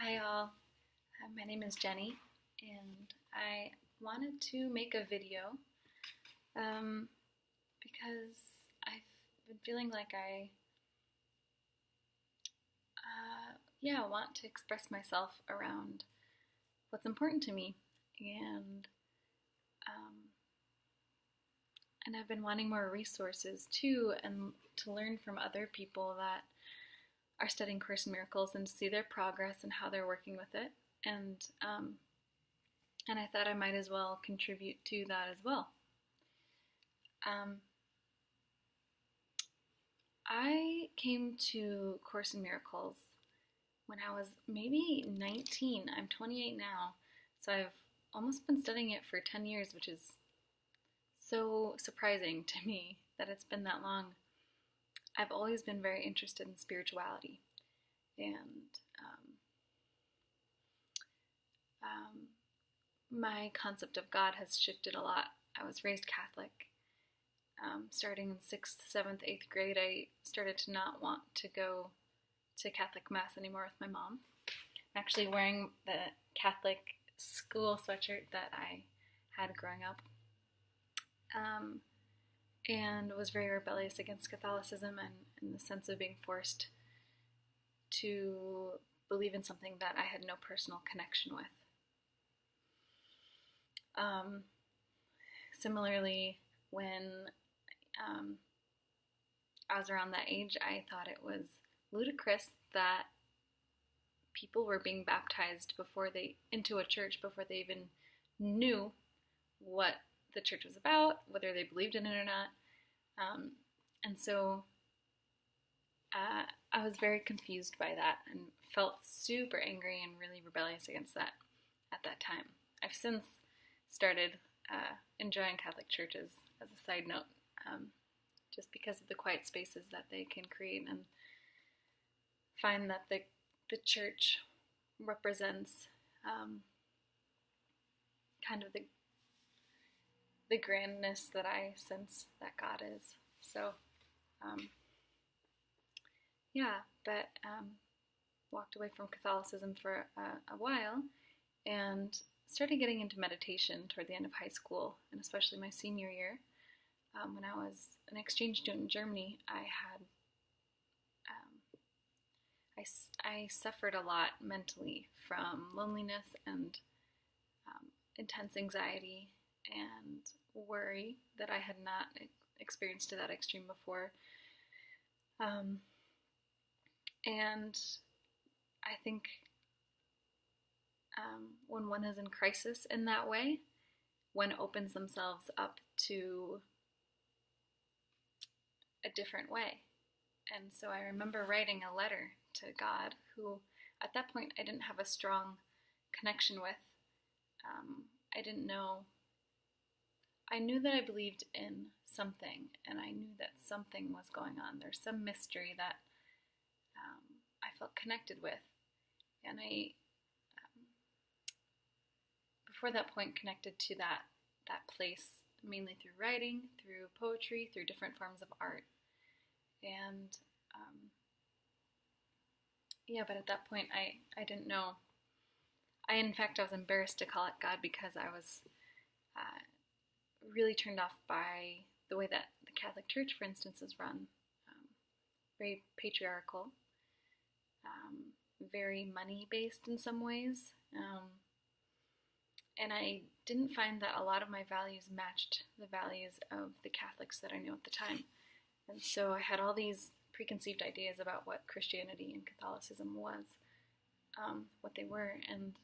Hi all, my name is Jenny and I wanted to make a video um, because I've been feeling like I want to express myself around what's important to me and um, and I've been wanting more resources too and to learn from other people that are studying Course in Miracles and to see their progress and how they're working with it and um, and I thought I might as well contribute to that as well. Um, I came to Course in Miracles when I was maybe 19. I'm 28 now, so I've almost been studying it for 10 years, which is so surprising to me that it's been that long. I've always been very interested in spirituality, and my concept of God has shifted a lot. I was raised Catholic. Starting in 6th, 7th, 8th grade, I started to not want to go to Catholic Mass anymore with my mom. I'm actually wearing the Catholic school sweatshirt that I had growing up, and was very rebellious against Catholicism and in the sense of being forced to believe in something that I had no personal connection with. Similarly, when I was around that age, I thought it was ludicrous that people were being baptized into a church before they even knew what the church was about, whether they believed in it or not. And so I was very confused by that and felt super angry and really rebellious against that at that time. I've since started enjoying Catholic churches as a side note, just because of the quiet spaces that they can create, and find that the church represents kind of the grandness that I sense that God is. So, but walked away from Catholicism for a while and started getting into meditation toward the end of high school, and especially my senior year. When I was an exchange student in Germany, I suffered a lot mentally from loneliness and intense anxiety and worry that I had not experienced to that extreme before. And I think when one is in crisis in that way, one opens themselves up to a different way. And so I remember writing a letter to God, who at that point I didn't have a strong connection with. I didn't know. I knew that I believed in something, and I knew that something was going on. There's some mystery that I felt connected with, and I, before that point, connected to that place mainly through writing, through poetry, through different forms of art. And but at that point I didn't know. In fact, I was embarrassed to call it God because I was really turned off by the way that the Catholic Church, for instance, is run. Very patriarchal, very money-based in some ways. And I didn't find that a lot of my values matched the values of the Catholics that I knew at the time. And so I had all these preconceived ideas about what Christianity and Catholicism was, what they were, and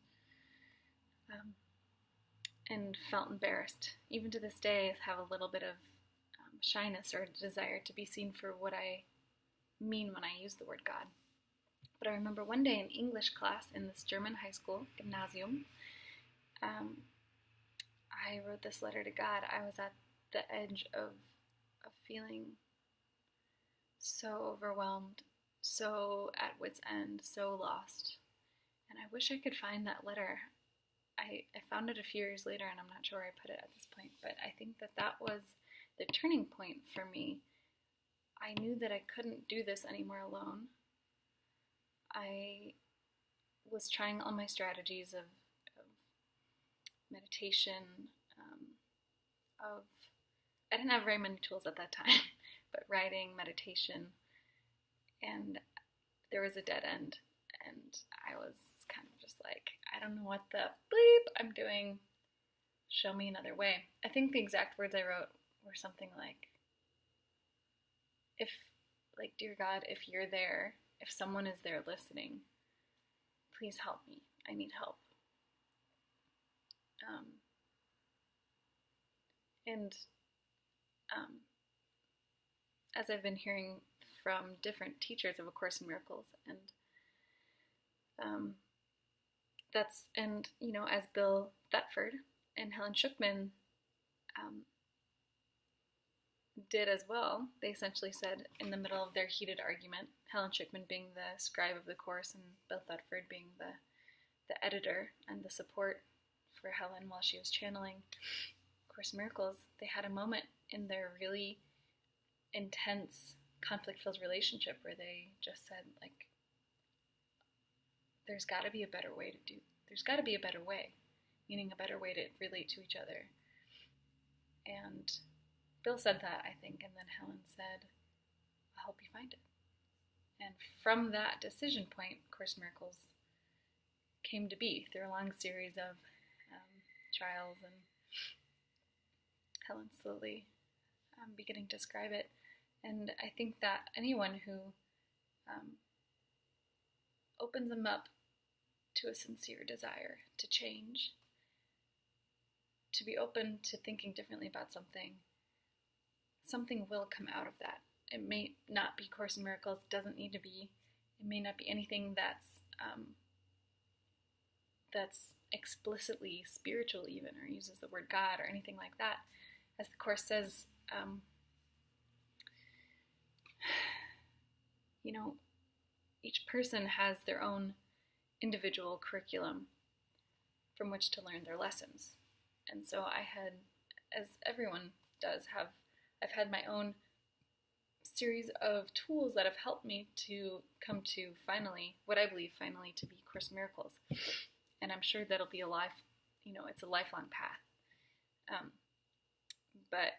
felt embarrassed. Even to this day, I have a little bit of shyness or desire to be seen for what I mean when I use the word God. But I remember one day in English class in this German high school, Gymnasium, I wrote this letter to God. I was at the edge of feeling so overwhelmed, so at wit's end, so lost. And I wish I could find that letter. I found it a few years later, and I'm not sure where I put it at this point, but I think that was the turning point for me. I knew that I couldn't do this anymore alone. I was trying all my strategies of meditation, I didn't have very many tools at that time, but writing, meditation, and there was a dead end, and I was kind of just like, I don't know what the bleep I'm doing. Show me another way. I think the exact words I wrote were something like, dear God, if you're there, if someone is there listening, please help me. I need help. As I've been hearing from different teachers of A Course in Miracles, and as Bill Thetford and Helen Schucman did as well, they essentially said in the middle of their heated argument, Helen Schucman being the scribe of the Course and Bill Thetford being the editor and the support for Helen while she was channeling Course in Miracles, they had a moment in their really intense, conflict-filled relationship where they just said, like, there's got to be a better way, meaning a better way to relate to each other. And Bill said that, I think, and then Helen said, I'll help you find it. And from that decision point, Course in Miracles came to be through a long series of trials, and Helen slowly beginning to describe it. And I think that anyone who opens them up to a sincere desire to change, to be open to thinking differently about something will come out of that. It may not be Course in Miracles, it may not be anything that's explicitly spiritual even, or uses the word God or anything like that. As the Course says, each person has their own individual curriculum from which to learn their lessons. And so I had, as everyone does, I've had my own series of tools that have helped me to come to what I believe finally to be Course in Miracles. And I'm sure that'll be it's a lifelong path. But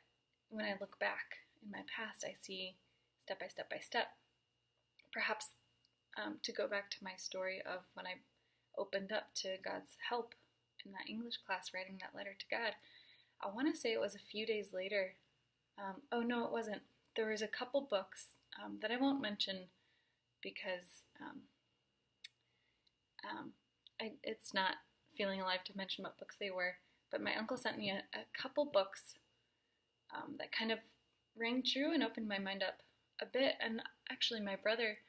when I look back in my past, I see step by step by step. Perhaps to go back to my story of when I opened up to God's help in that English class, writing that letter to God, I want to say it was a few days later. Oh no, it wasn't. There was a couple books that I won't mention because it's not feeling alive to mention what books they were, but my uncle sent me a couple books that kind of rang true and opened my mind up a bit. And actually my brother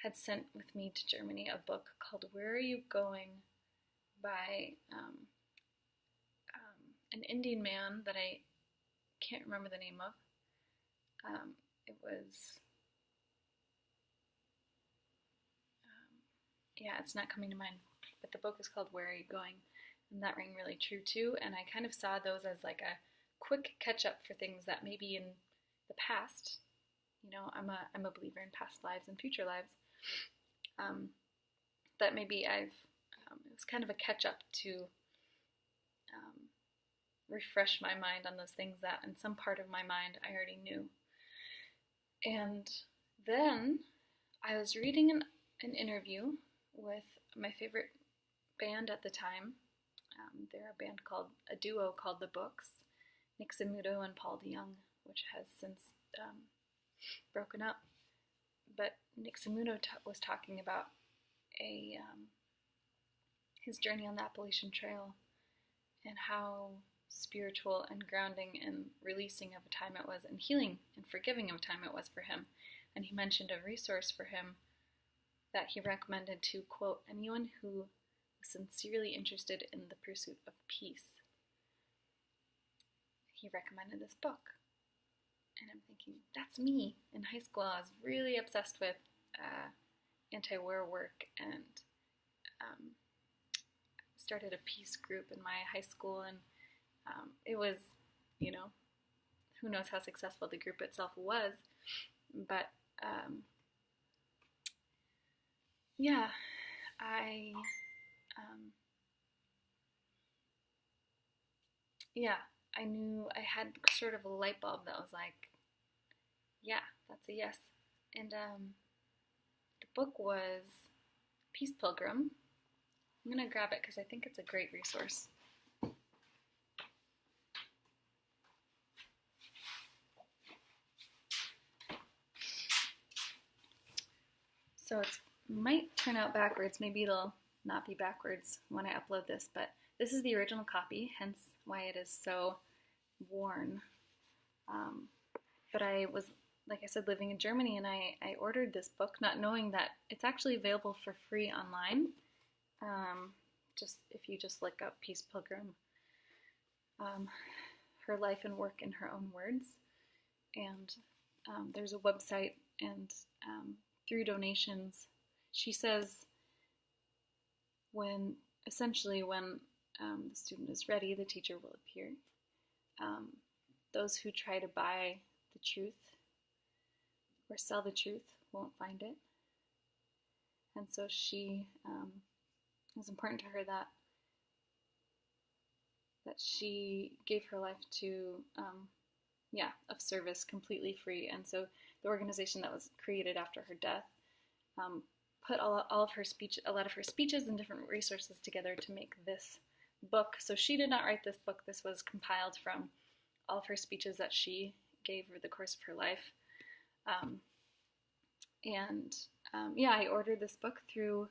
had sent with me to Germany a book called Where Are You Going by an Indian man that I can't remember the name of. It's not coming to mind, but the book is called Where Are You Going? And that rang really true too, and I kind of saw those as like a quick catch-up for things that maybe in the past, I'm a believer in past lives and future lives, that maybe it was kind of a catch-up to refresh my mind on those things that in some part of my mind I already knew. And then I was reading an interview with my favorite band at the time. They're a duo called The Books, Nick Zamuto and Paul DeYoung, which has since broken up. But Nick Zamuto was talking about his journey on the Appalachian Trail and how spiritual and grounding and releasing of a time it was, and healing and forgiving of a time it was for him. And he mentioned a resource for him that he recommended to, quote, anyone who was sincerely interested in the pursuit of peace. He recommended this book. And I'm thinking, that's me. In high school, I was really obsessed with anti-war work, and started a peace group in my high school, and it was, who knows how successful the group itself was, but I, I knew I had sort of a light bulb that was like, yeah, that's a yes. And the book was Peace Pilgrim. I'm going to grab it because I think it's a great resource. So it might turn out backwards. Maybe it'll not be backwards when I upload this, but this is the original copy, hence why it is so worn. But I was, like I said, living in Germany, and I ordered this book not knowing that it's actually available for free online. Just if you just look up Peace Pilgrim, her life and work in her own words, and there's a website, and through donations, she says when the student is ready, the teacher will appear. Those who try to buy the truth or sell the truth won't find it. And so it was important to her that she gave her life to, of service, completely free. And so the organization that was created after her death put a lot of her speeches and different resources together to make this book. So she did not write this book. This was compiled from all of her speeches that she gave over the course of her life. I ordered this book through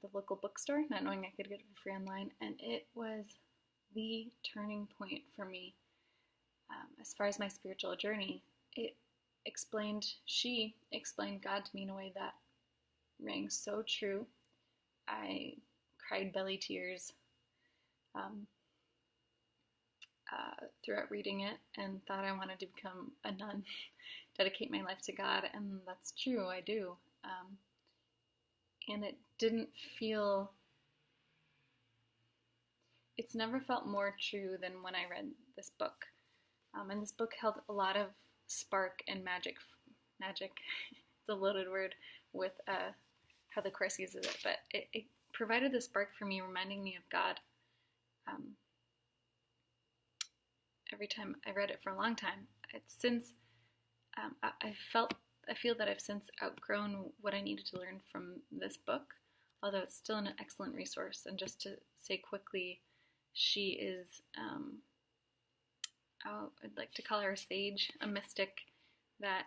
the local bookstore, not knowing I could get it for free online, and it was the turning point for me as far as my spiritual journey. She explained God to me in a way that rang so true. I cried belly tears throughout reading it and thought I wanted to become a nun, dedicate my life to God, and that's true, I do. And it's never felt more true than when I read this book. And this book held a lot of spark and magic, it's a loaded word with how the Course uses it, but it provided the spark for me, reminding me of God. Every time I read it for a long time, I feel that I've since outgrown what I needed to learn from this book, although it's still an excellent resource. And just to say quickly, she is, I'd like to call her a sage, a mystic that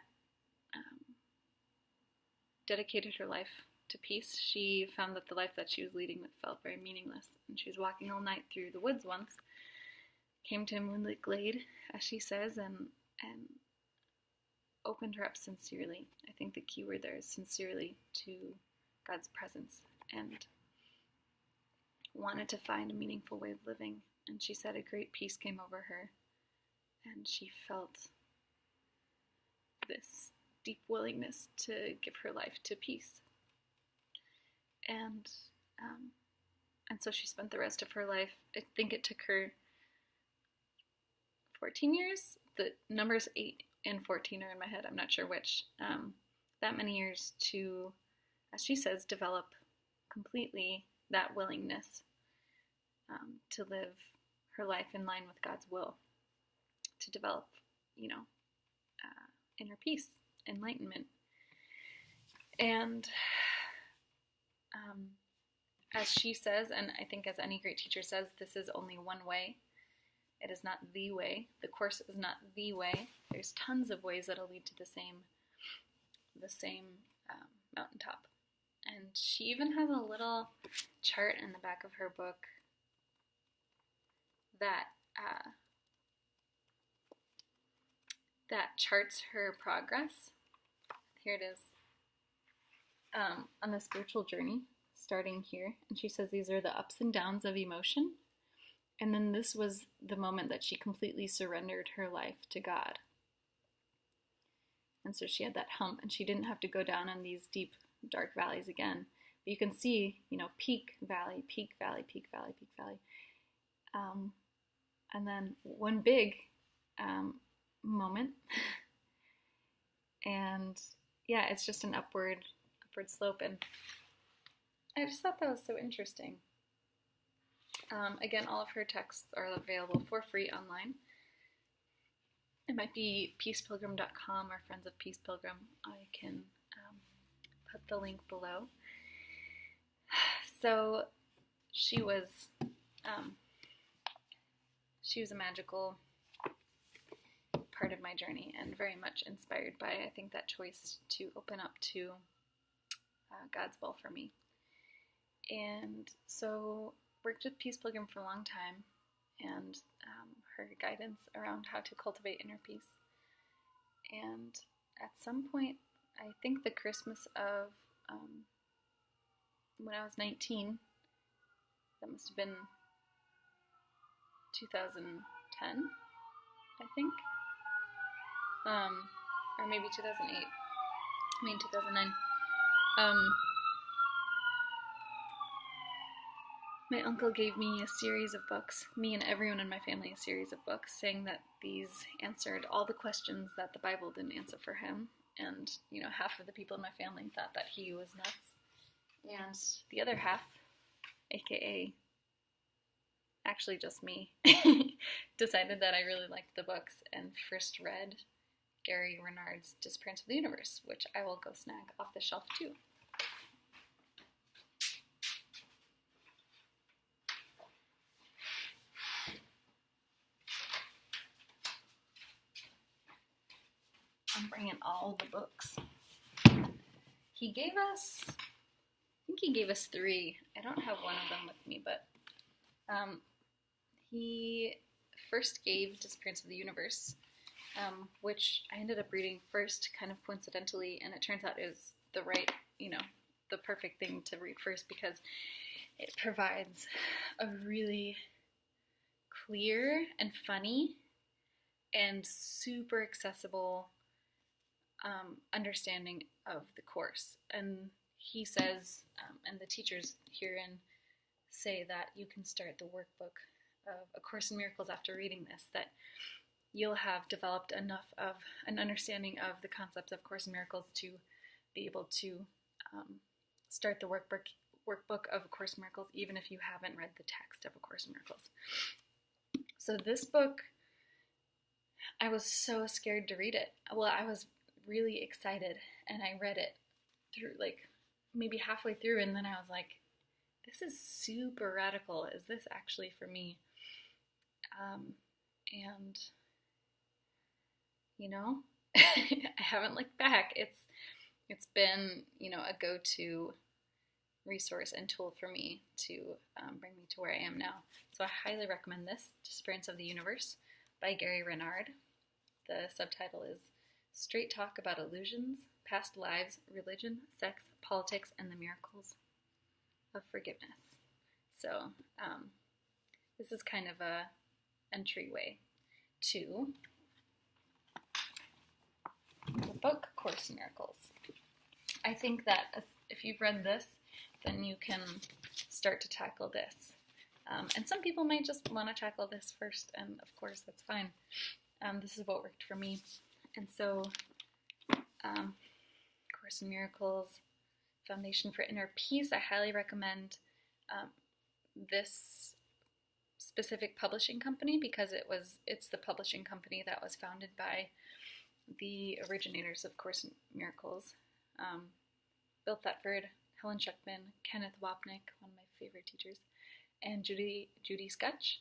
dedicated her life to peace. She found that the life that she was leading felt very meaningless, and she was walking all night through the woods once, came to a moonlit glade, as she says, and opened her up sincerely. I think the key word there is sincerely, to God's presence, and wanted to find a meaningful way of living. And she said a great peace came over her, and she felt this deep willingness to give her life to peace. And so she spent the rest of her life, I think it took her 14 years. The numbers 8 and 14 are in my head, I'm not sure which. That many years to, as she says, develop completely that willingness to live her life in line with God's will, to develop, inner peace, enlightenment. And as she says, and I think as any great teacher says, this is only one way. It is not the way. The Course is not the way. There's tons of ways that'll lead to the same mountaintop. And she even has a little chart in the back of her book that charts her progress. Here it is. On the spiritual journey, starting here. And she says these are the ups and downs of emotion. And then this was the moment that she completely surrendered her life to God. And so she had that hump, and she didn't have to go down in these deep, dark valleys again. But you can see, peak, valley, peak, valley, peak, valley, peak, valley. And then one big moment. And yeah, it's just an upward slope. And I just thought that was so interesting. Again, all of her texts are available for free online. It might be peacepilgrim.com or Friends of Peace Pilgrim. I can put the link below. So she was a magical part of my journey and very much inspired by, I think, that choice to open up to God's will for me. And so worked with Peace Pilgrim for a long time, and her guidance around how to cultivate inner peace. And at some point, I think the Christmas of when I was 19, that must have been 2010, I think, or maybe 2008, 2009. My uncle gave me a series of books, me and everyone in my family, a series of books, saying that these answered all the questions that the Bible didn't answer for him. And, half of the people in my family thought that he was nuts. And the other half, aka actually just me, decided that I really liked the books and first read Gary Renard's Disappearance of the Universe, which I will go snag off the shelf too. I'm bringing all the books. He gave us 3. I don't have one of them with me, but he first gave Disappearance of the Universe, which I ended up reading first, kind of coincidentally, and it turns out is the right, the perfect thing to read first because it provides a really clear and funny and super accessible understanding of the Course. And he says, and the teachers herein say that you can start the workbook of A Course in Miracles after reading this, that you'll have developed enough of an understanding of the concepts of Course in Miracles to be able to start the workbook of A Course in Miracles, even if you haven't read the text of A Course in Miracles. So this book, I was so scared to read it. Well, I was really excited, and I read it through, maybe halfway through, and then I was like, this is super radical. Is this actually for me? And I haven't looked back. It's been, a go-to resource and tool for me to bring me to where I am now. So I highly recommend this, Disappearance of the Universe by Gary Renard. The subtitle is Straight Talk About Illusions, Past Lives, Religion, Sex, Politics, and the Miracles of Forgiveness. So this is kind of a entryway to the book Course in Miracles. I think that if you've read this, then you can start to tackle this. And some people might just want to tackle this first, and of course that's fine. This is what worked for me. And so, Course in Miracles, Foundation for Inner Peace, I highly recommend this specific publishing company because it's the publishing company that was founded by the originators of Course in Miracles, Bill Thetford, Helen Schucman, Kenneth Wapnick, one of my favorite teachers, and Judy Skutch.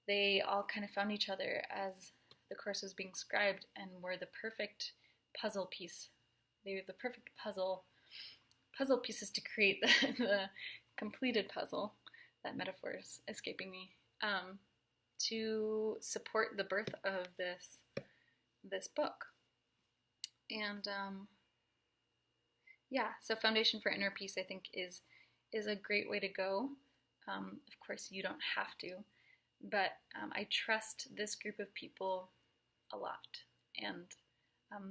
They all kind of found each other as the Course was being scribed and were the perfect puzzle piece. They were the perfect puzzle pieces to create the completed puzzle. That metaphor is escaping me. To support the birth of this book. And so Foundation for Inner Peace, I think, is a great way to go. Of course, you don't have to, but I trust this group of people a lot. And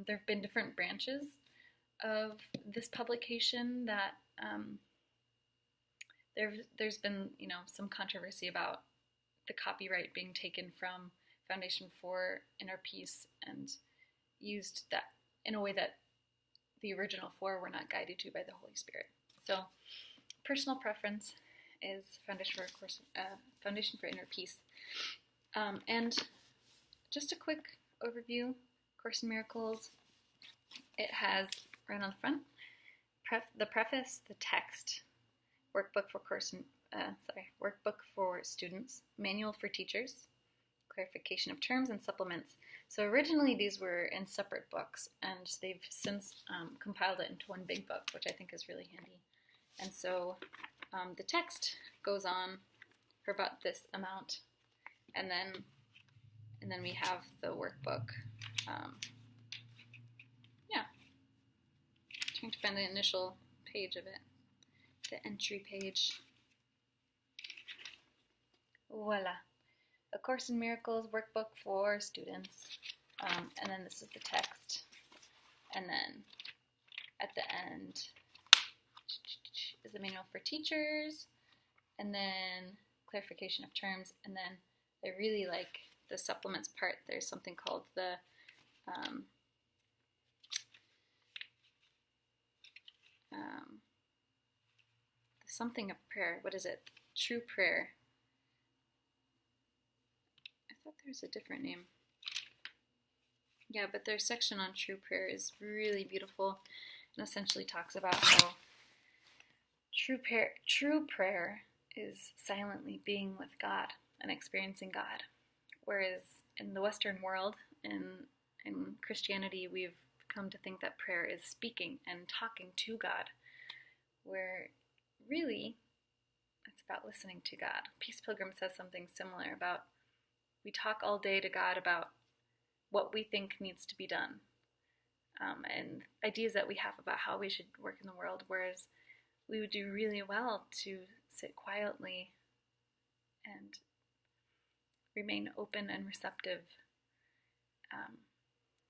there have been different branches of this publication that there's been, some controversy about the copyright being taken from Foundation for Inner Peace and used that in a way that the original four were not guided to by the Holy Spirit. So personal preference is Foundation for Inner Peace. And just a quick overview, Course in Miracles. It has right on the front the preface, the text, workbook for students, manual for teachers, clarification of terms, and supplements. So originally these were in separate books, and they've since compiled it into one big book, which I think is really handy. And so the text goes on for about this amount, and then we have the workbook. Trying to find the initial page of it, the entry page. Voila. A Course in Miracles workbook for students. And then this is the text. And then at the end is the manual for teachers. And then clarification of terms. And then I really like the supplements part. There's something called the something of prayer. What is it? True prayer. I thought there was a different name. Yeah, but their section on true prayer is really beautiful and essentially talks about how true prayer is silently being with God and experiencing God. Whereas in the Western world, in Christianity, we've come to think that prayer is speaking and talking to God, where really it's about listening to God. Peace Pilgrim says something similar about we talk all day to God about what we think needs to be done, and ideas that we have about how we should work in the world, whereas we would do really well to sit quietly and remain open and receptive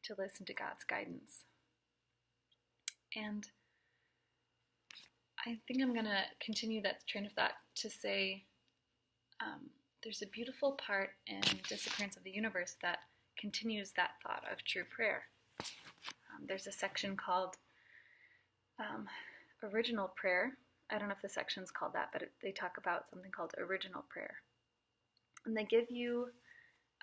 to listen to God's guidance. And I think I'm going to continue that train of thought to say there's a beautiful part in Disappearance of the Universe that continues that thought of true prayer. There's a section called Original Prayer. I don't know if the section's called that, but they talk about something called Original Prayer. And they give you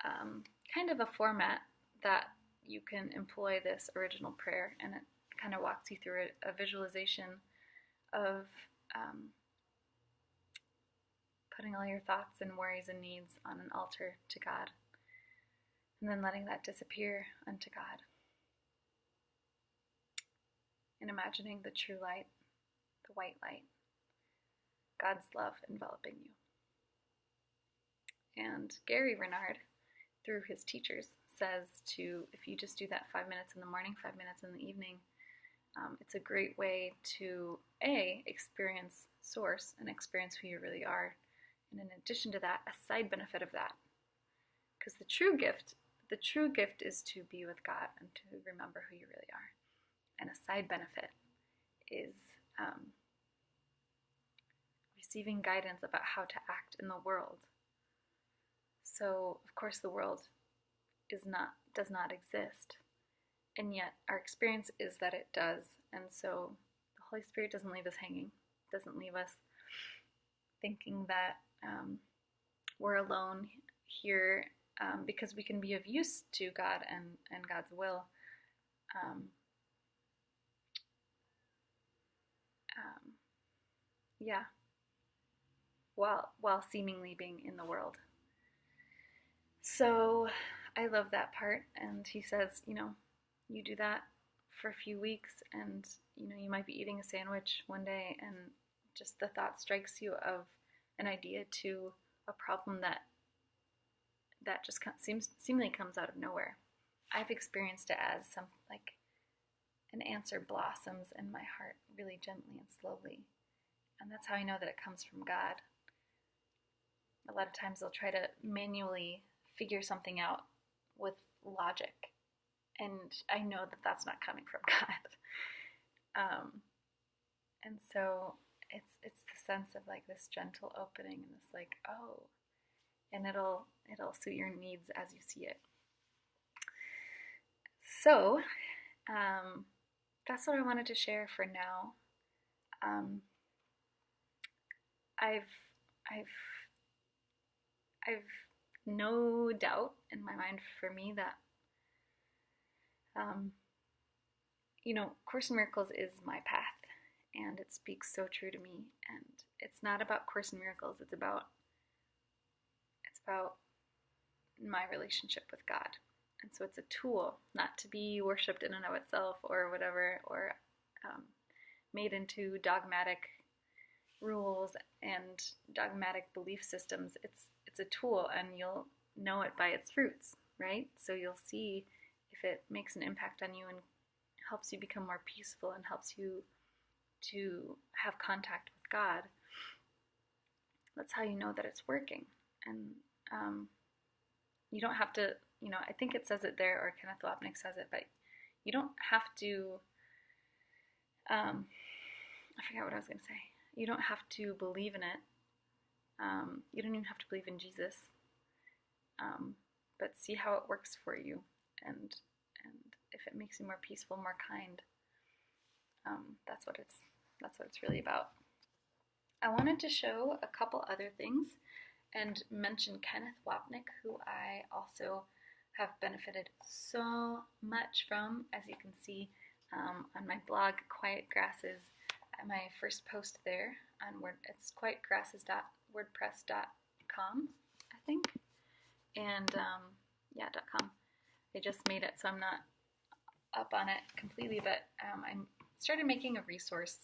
kind of a format that you can employ this original prayer, and it kind of walks you through a visualization of putting all your thoughts and worries and needs on an altar to God, and then letting that disappear unto God, and imagining the true light, the white light, God's love enveloping you. And Gary Renard, through his teachers, says if you just do that 5 minutes in the morning, 5 minutes in the evening, it's a great way to experience Source and experience who you really are, and in addition to that, a side benefit of that, because the true gift is to be with God and to remember who you really are, and a side benefit is receiving guidance about how to act in the world. So, of course, the world does not exist, and yet our experience is that it does. And so the Holy Spirit doesn't leave us hanging, doesn't leave us thinking that we're alone here, because we can be of use to God and God's will. While seemingly being in the world. So I love that part, and he says, you do that for a few weeks, and you might be eating a sandwich one day, and just the thought strikes you of an idea to a problem that just seemingly comes out of nowhere. I've experienced it as an answer blossoms in my heart really gently and slowly, and that's how I know that it comes from God. A lot of times I'll try to manually figure something out with logic, and I know that that's not coming from God. And so it's the sense of this gentle opening, and this and it'll suit your needs as you see it. So that's what I wanted to share for now. I've I've no doubt in my mind for me that Course in Miracles is my path, and it speaks so true to me. And it's not about Course in Miracles. It's about my relationship with God. And so it's a tool, not to be worshipped in and of itself or whatever, or made into dogmatic rules and dogmatic belief systems. It's a tool, and you'll know it by its fruits, right? So you'll see if it makes an impact on you and helps you become more peaceful and helps you to have contact with God. That's how you know that it's working. And you don't have to, I think it says it there, or Kenneth Wapnick says it, but you don't have to, I forgot what I was going to say. You don't have to believe in it. You don't even have to believe in Jesus. But see how it works for you, and if it makes you more peaceful, more kind. That's what it's really about. I wanted to show a couple other things and mention Kenneth Wapnick, who I also have benefited so much from, as you can see on my blog, Quiet Grasses. My first post there on it's quietgrasses.wordpress.com, I think, and .com. I just made it, so I'm not up on it completely, but I started making a resource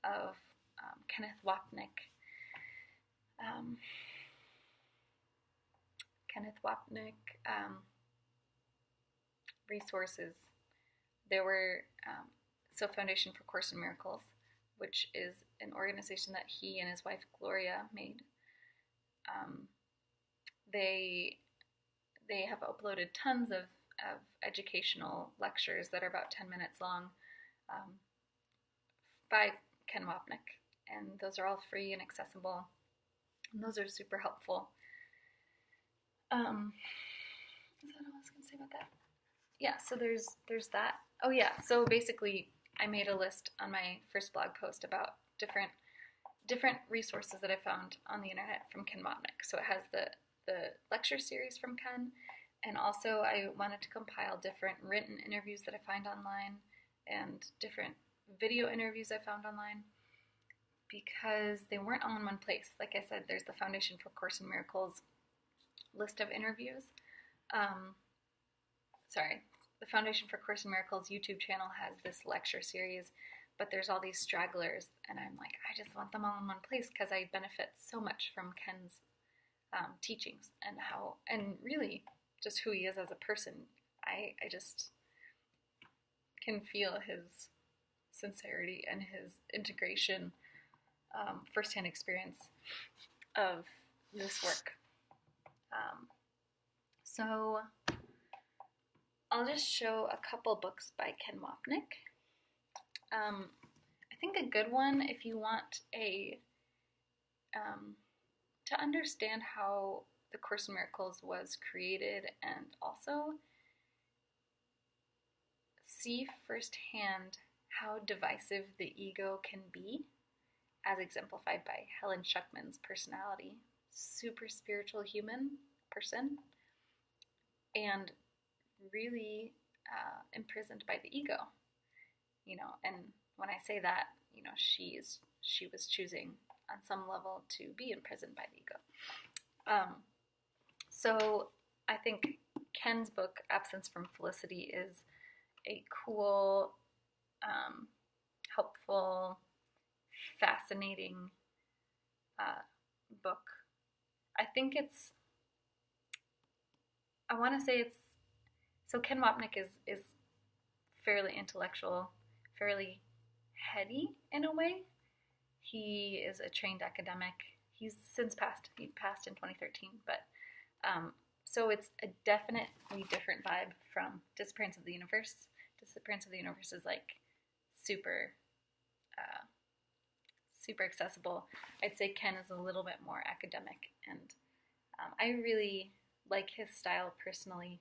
of Kenneth Wapnick. Resources. There were Foundation for Course in Miracles, which is an organization that he and his wife Gloria made. They have uploaded tons of educational lectures that are about 10 minutes long by Ken Wapnick, and those are all free and accessible, and those are super helpful. Is that all I was going to say about that? Yeah, so there's that. Oh yeah, so basically I made a list on my first blog post about different resources that I found on the internet from Ken Wapnick. So it has the lecture series from Ken, and also I wanted to compile different written interviews that I find online and different video interviews I found online, because they weren't all in one place. Like I said, there's the Foundation for Course in Miracles list of interviews. The Foundation for Course in Miracles YouTube channel has this lecture series, but there's all these stragglers, and I'm like, I just want them all in one place because I benefit so much from Ken's teachings and really just who he is as a person. I just can feel his sincerity and his integration, firsthand experience of this work. So I'll just show a couple books by Ken Wapnick. I think a good one, if you want to understand how the Course in Miracles was created, and also see firsthand how divisive the ego can be, as exemplified by Helen Schuckman's personality. Super spiritual human person, and really imprisoned by the ego, and when I say that, she was choosing on some level to be imprisoned by the ego. So I think Ken's book, Absence from Felicity, is a cool, helpful, fascinating book. I think so Ken Wapnick is fairly intellectual, fairly heady in a way. He is a trained academic. He's since passed. He passed in 2013, but so it's a definitely different vibe from Disappearance of the Universe. Disappearance of the Universe is like super accessible. I'd say Ken is a little bit more academic, and I really like his style personally.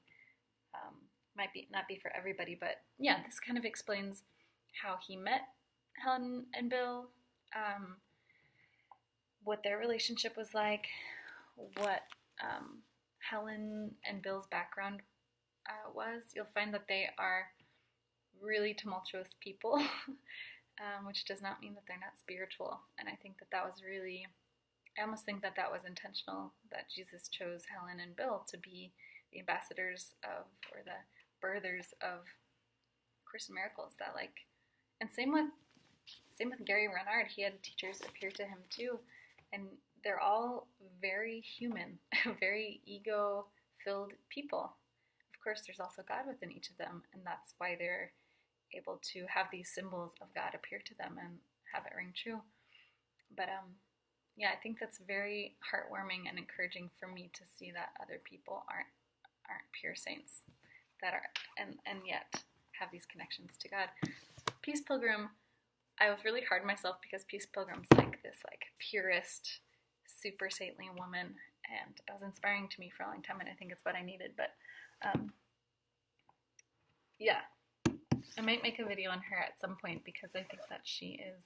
Might not be for everybody, but yeah, this kind of explains how he met Helen and Bill, what their relationship was like, what Helen and Bill's background was, you'll find that they are really tumultuous people, which does not mean that they're not spiritual. And I think that that was really, I almost think that that was intentional, that Jesus chose Helen and Bill to be the ambassadors of, or the birthers of Course in Miracles. That like, and same with Gary Renard. He had teachers appear to him too, and they're all very human, very ego-filled people. Of course, there's also God within each of them, and that's why they're able to have these symbols of God appear to them and have it ring true. But yeah, I think that's very heartwarming and encouraging for me to see that other people aren't pure saints, that are and yet have these connections to God. Peace Pilgrim, I was really hard on myself because Peace Pilgrim's like this like purist, super saintly woman, and it was inspiring to me for a long time, and I think it's what I needed. But yeah, I might make a video on her at some point because I think that she is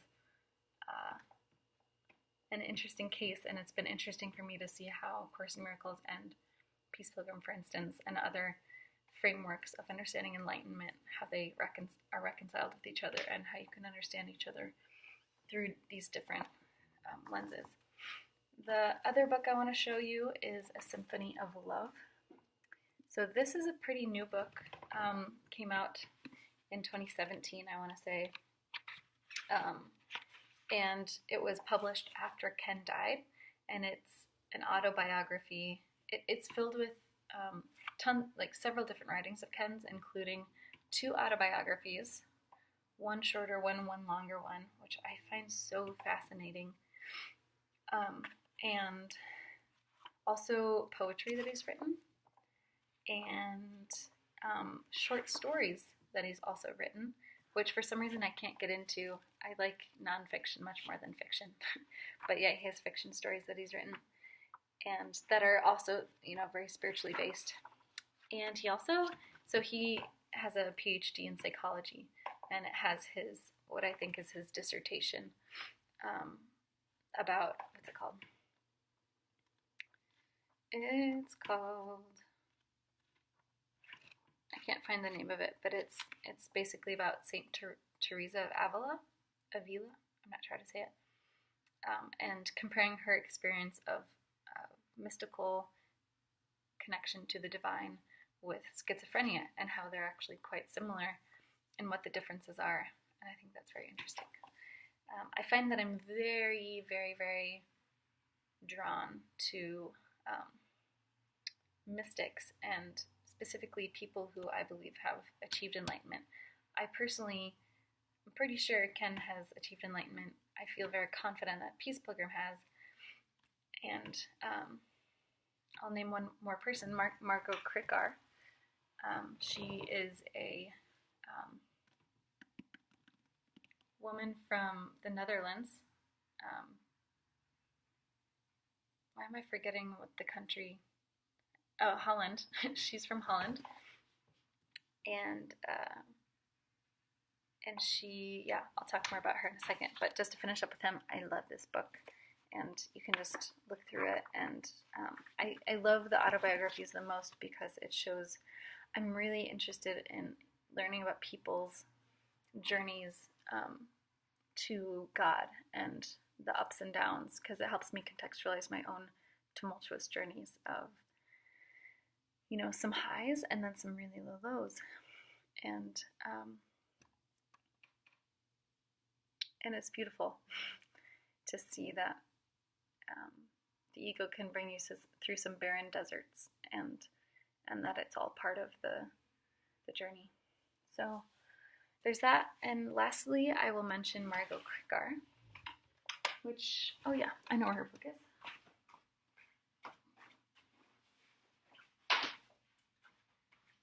an interesting case, and it's been interesting for me to see how Course in Miracles and Peace Pilgrim, for instance, and other frameworks of understanding enlightenment, how they are reconciled with each other, and how you can understand each other through these different lenses. The other book I want to show you is A Symphony of Love. So this is a pretty new book. Came out in 2017, I want to say. And it was published after Ken died, and it's an autobiography. It's filled with several different writings of Ken's, including 2 autobiographies, one shorter one longer one, which I find so fascinating, and also poetry that he's written, and short stories that he's also written, which for some reason I can't get into. I like nonfiction much more than fiction. But yeah, he has fiction stories that he's written, and that are also, very spiritually based. And he also, so he has a PhD in psychology, and it has what I think is his dissertation about, what's it called? It's called, I can't find the name of it, but it's basically about Saint Teresa of Avila, I'm not sure how to say it, and comparing her experience of mystical connection to the divine with schizophrenia, and how they're actually quite similar and what the differences are. And I think that's very interesting. I find that I'm very, very, very drawn to mystics, and specifically people who I believe have achieved enlightenment. I personally am pretty sure Ken has achieved enlightenment. I feel very confident that Peace Pilgrim has. And I'll name one more person, Margot Krickar. She is a woman from the Netherlands. Why am I forgetting what the country? Oh, Holland. She's from Holland. And she, yeah, I'll talk more about her in a second. But just to finish up with him, I love this book. And you can just look through it. And I love the autobiographies the most because it shows, I'm really interested in learning about people's journeys to God and the ups and downs, because it helps me contextualize my own tumultuous journeys of, some highs and then some really low lows. And it's beautiful to see that the ego can bring you through some barren deserts, and that it's all part of the journey. So there's that. And lastly, I will mention Margot Krickar, which, oh yeah, I know where her book is.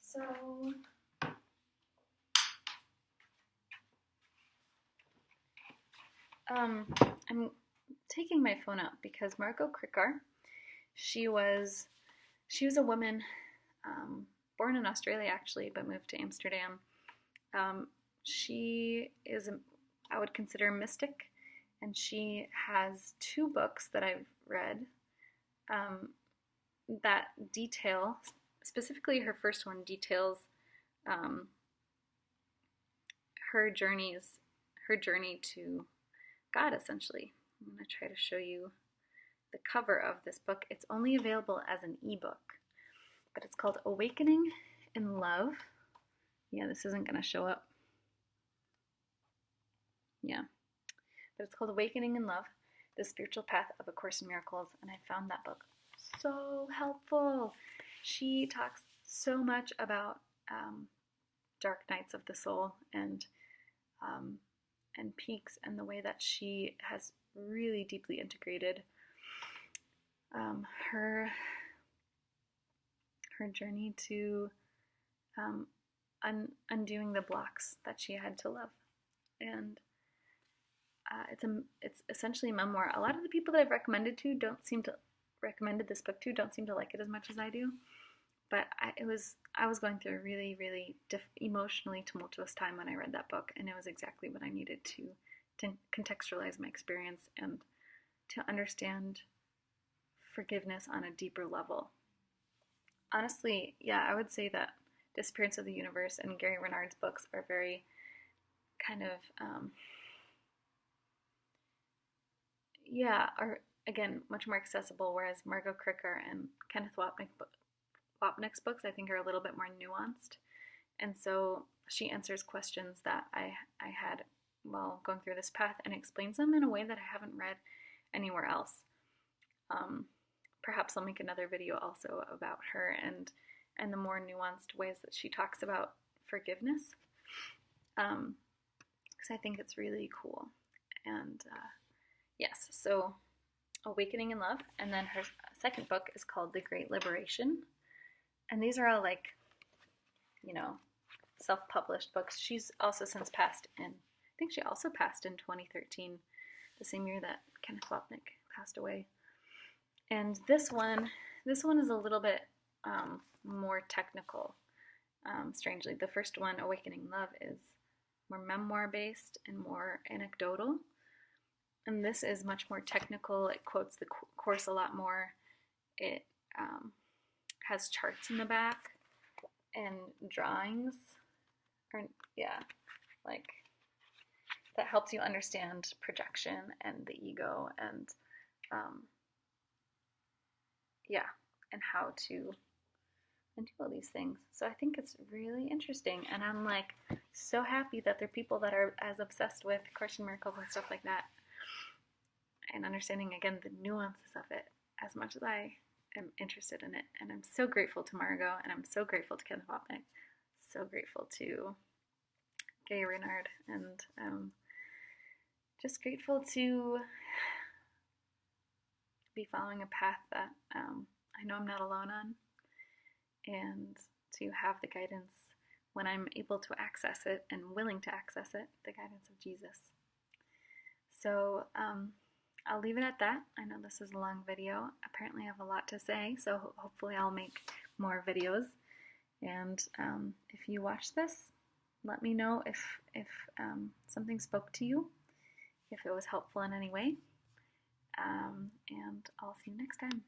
So I'm taking my phone out because Margot Krickar, she was a woman born in Australia actually, but moved to Amsterdam. She is, I would consider, a mystic, and she has 2 books that I've read that detail, specifically her first one details um, her journey to God, essentially. I'm going to try to show you the cover of this book. It's only available as an ebook, but it's called Awakening in Love. Yeah, this isn't going to show up. Yeah, but it's called Awakening in Love, The Spiritual Path of A Course in Miracles, and I found that book so helpful. She talks so much about dark nights of the soul and peaks, and the way that she has really deeply integrated her journey to undoing the blocks that she had to love. And it's essentially a memoir. A lot of the people that I've recommended this book to don't seem to like it as much as I do. But I was going through a really, really emotionally tumultuous time when I read that book, and it was exactly what I needed to contextualize my experience and to understand forgiveness on a deeper level. Honestly, yeah, I would say that Disappearance of the Universe and Gary Renard's books are very kind of, are again much more accessible, whereas Margot Cricker and Kenneth Wapnick's books, I think, are a little bit more nuanced. And so she answers questions that I had while going through this path and explains them in a way that I haven't read anywhere else. Perhaps I'll make another video also about her and the more nuanced ways that she talks about forgiveness, because I think it's really cool. And yes, so Awakening in Love, and then her second book is called The Great Liberation. And these are all like, self-published books. She's also since passed I think she also passed in 2013, the same year that Kenneth Wapnick passed away. And this one is a little bit more technical, strangely. The first one, Awakening Love, is more memoir-based and more anecdotal. And this is much more technical. It quotes the Course a lot more. It has charts in the back and drawings, that helps you understand projection and the ego and and how to do all these things. So I think it's really interesting, and I'm like so happy that there are people that are as obsessed with Course in Miracles and stuff like that, and understanding again the nuances of it as much as I am interested in it. And I'm so grateful to Margot, and I'm so grateful to Kenneth Wapnick, so grateful to Gary Renard, and just grateful to be following a path that I know I'm not alone on, and to have the guidance when I'm able to access it and willing to access it, the guidance of Jesus. So I'll leave it at that. I know this is a long video. Apparently I have a lot to say, so hopefully I'll make more videos. And if you watch this, let me know if something spoke to you, if it was helpful in any way. And I'll see you next time.